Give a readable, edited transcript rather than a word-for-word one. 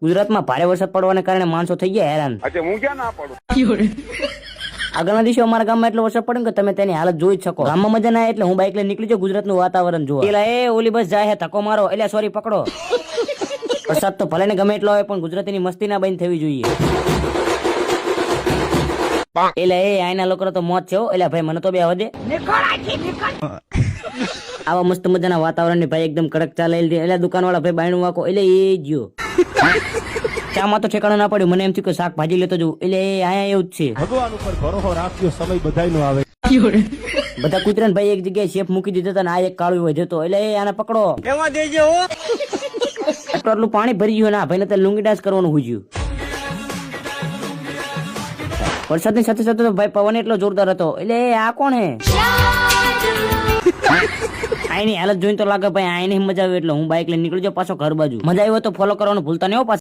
ગુજરાતમાં ભારે વરસાદ પડવાને કારણે માણસો થઈ ગયા હેરાન. હું ક્યાં ના પડું. આગળના દિવસે અમારા ગામમાં એટલો વરસાદ પડ્યો કે તમે તેની હાલત જોઈ જ શકો. ગામમાં મજા ના આવે એટલે હું બાઇક લઈને નીકળી જાઉં ગુજરાતનું વાતાવરણ જોવા. પેલા એ ઓલી બસ જાય હે ધક્કો મારો એટલે સોરી પકડો. વરસાદ તો ભલે ને ગમે એટલો હોય પણ ગુજરાતીની મસ્તી ના બંધ થવી જોઈએ. એટલે એ આઈના લોકો તો મોત છે હો. એટલે ભાઈ મને તો બે વધે આવા મસ્ત મજાના વાતાવરણ ની ભાઈ એકદમ કડક ચાલે એટલે દુકાન વાળા ભાઈ બાયણું વાકો એટલે એ ગયો. ચામાં તો ઠેકાણું ના પડ્યું મને એમ થયું કે શાકભાજી લેતો જવું એટલે એ આયા એવું જ છે. ભગવાન ઉપર ભરોસો રાખ્યો સમય બધાયનો આવે. બધા કૂતરાને ભાઈ એક જગ્યાએ શેફ મૂકી દીધો હતો ને આ એક કાળું હોય જતો એટલે એ આને પકડો એમાં દેજો. આટલું પાણી ભરી ગયું ના ભાઈ ને લુંગી ડાન્સ કરવાનું હુજ્યું. વરસાદની સાથે સાથે તો ભાઈ પવન એટલો જોરદાર હતો એટલે આ કોણ હે આઈની હાલત જોઈને તો લાગે ભાઈ આઈને મજા આવી એટલે હું બાઇક લઈને નીકળી જાઉં પાછો ઘર બાજુ. મજા આવ્યો તો ફોલો કરવાનું ભૂલતા નહીં હો.